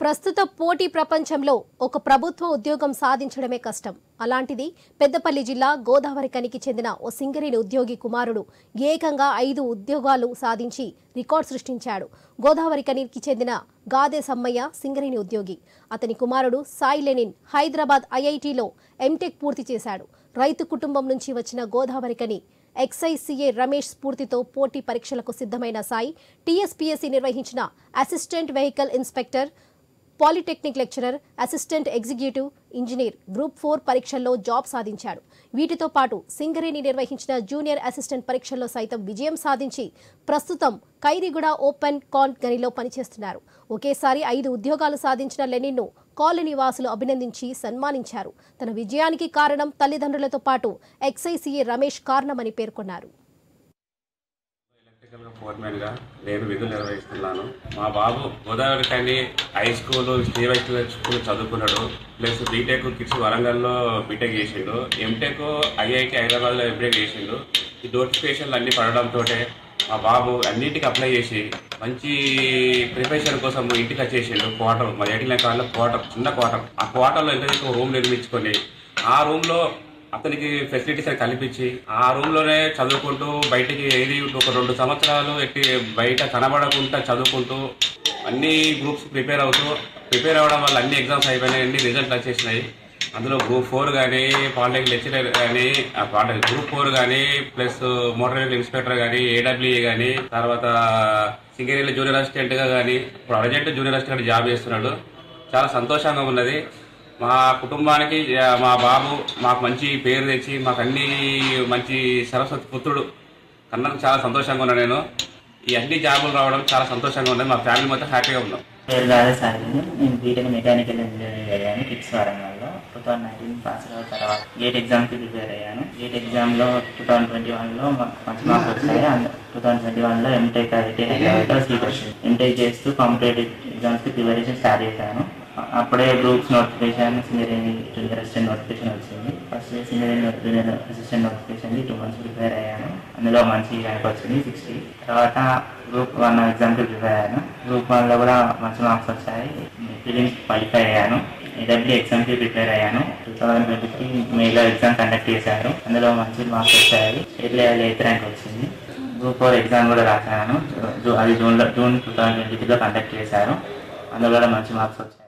ప్రస్తుత పోటీ ప్రపంచంలో ఒక ప్రభుత్వ ఉద్యోగం సాధించడమే కష్టం. అలాంటిది పెద్దపల్లి జిల్లా గోదావరికనికి చెందిన ఓ సింగరేణి ఉద్యోగి కుమారుడు ఏకంగా 5 ఉద్యోగాలు సాధించి రికార్డు సృష్టించాడు. గోదావరికనికి చెందిన గాదే సమ్మయ్య సింగరేణి ఉద్యోగి. అతని కుమారుడు సాయి లెనిన్ హైదరాబాద్ ఐఐటీలో ఎంటెక్ పూర్తి చేశాడు. రైతు కుటుంబం నుంచి వచ్చిన గోదావరికని ఎక్సైసీఏ రమేష్ స్ఫూర్తితో పోటీ పరీక్షలకు సిద్ధమైన సాయి టీఎస్పీఎస్సీ నిర్వహించిన assistant vehicle inspector, polytechnic lecturer, assistant executive engineer group 4 పరీక్షల్లో జాబ్ సాధించాడు. వీటితో పాటు సింగరేణి నిర్వహించిన జూనియర్ అసిస్టెంట్ పరీక్షల్లో సైతం విజయం సాధించి ప్రస్తుతం ఖైరీగూడ ఓపెన్ కాన్ గనిలో పనిచేస్తున్నారు. ఒకేసారి 5 ఉద్యోగాలు సాధించిన లెనిన్ను కాలనీ వాసులు అభినందించి సన్మానించారు. తన విజయానికి కారణం తల్లిదండ్రులతో పాటు ఎక్సైసీఏ రమేష్ కారణమని పేర్కొన్నారు. ఫోర్మెన్గా నేను విధులు నిర్వహిస్తున్నాను. మా బాబు గోదావరికని హై స్కూల్, శ్రీవైష్ణవ స్కూల్ చదువుకున్నాడు. ప్లస్ బీటెక్ కిడ్స్ వరంగల్లో బీటెక్ చేసిండు. ఎంటెక్ ఐఐటి హైదరాబాద్లో ఎంటెక్ చేసిండు. ఈ నోటిఫికేషన్లు అన్నీ పడడంతో మా బాబు అన్నింటికి అప్లై చేసి మంచి ప్రిపరేషన్ కోసం ఇంటికి వచ్చేసిండు. క్వార్టర్ మా 89 కాలంలో చిన్న క్వార్టర్. ఆ క్వార్టర్లో ఎంత రూమ్ నిర్మించుకొని ఆ రూమ్లో అతనికి ఫెసిలిటీస్ అని కల్పించి ఆ రూమ్లోనే చదువుకుంటూ బయటికి ఒక 2 సంవత్సరాలు బయట కనబడకుండా చదువుకుంటూ అన్ని గ్రూప్స్ ప్రిపేర్ అవ్వడం వల్ల అన్ని ఎగ్జామ్స్ అయిపోయినాయి, అన్ని రిజల్ట్ వచ్చేసినాయి. అందులో గ్రూప్ 4 కానీ, పాలిటెక్నిక్ లెక్చరర్ కానీ, గ్రూప్ 4 కానీ, ప్లస్ మోటార్ వెహికల్ ఇన్స్పెక్టర్ కానీ, ఏడబ్ల్యూఏ కానీ, తర్వాత సింగరేణిలో జూనియర్ అసిస్టెంట్గా కానీ, ఇప్పుడు అర్జెంట్ జూనియర్ అసిస్టెంట్ జాబ్ చేస్తున్నాడు. చాలా సంతోషంగా ఉన్నది. మా కుటుంబానికి మా బాబు మాకు మంచి పేరు తెచ్చి మాకు అన్ని మంచి సరస్వతి పుత్రుడు కన్నా చాలా సంతోషంగా ఉన్నాను. ఈ అన్ని జాబులు రావడం చాలా సంతోషంగా ఉన్నది. మా ఫ్యామిలీ మొత్తం హ్యాపీగా ఉన్నాం. నేను బీటెక్ మెకానికల్ ఇంజనీరింగ్ అయ్యాను కిడ్స్ వరంగల్లో. 2019 పాస్ అయిన తర్వాత గేట్ ఎగ్జామ్కి ప్రిపేర్ అయ్యాను. గేట్ ఎగ్జామ్లో 2021లో మంచి మార్క్స్ వచ్చాయి. 2021లో ఎంటెక్ ఐఐటి హైదరాబాద్లో సీట్ వచ్చింది. ఎంటెక్ చేస్తూ కాంపిటేటివ్ ఎగ్జామ్స్కి ప్రిపరేషన్ స్టార్ట్ చేశాను. అప్పుడే groups notification, Singareni junior assistant notification వచ్చింది. ఫస్ట్ సింగరేణి జూనియర్ అసిస్టెంట్ నోటిఫికేషన్కి 2 months ప్రిపేర్ అయ్యాను. అందులో మంచి ర్యాంక్ వచ్చింది 60. తర్వాత గ్రూప్ 1 ఎగ్జామ్కి ప్రిపేర్ అయ్యాను. గ్రూప్ 1లో కూడా మంచి మార్క్స్ వచ్చాయి. ఫిలిమ్స్ క్వాలిఫై అయ్యాను. ఏడబ్ల్యూ ఎగ్జామ్కి ప్రిపేర్ అయ్యాను. 2023 మేలో ఎగ్జామ్ కండక్ట్ చేశారు. అందులో మంచి మార్క్స్ వచ్చాయి. స్టేట్ లెవెల్ 8th ర్యాంక్ వచ్చింది. గ్రూప్ 4 ఎగ్జామ్ కూడా రాశాను. అది జూన్ 2023లో కండక్ట్ చేశారు. అందులో కూడా మంచి మార్క్స్ వచ్చాయి.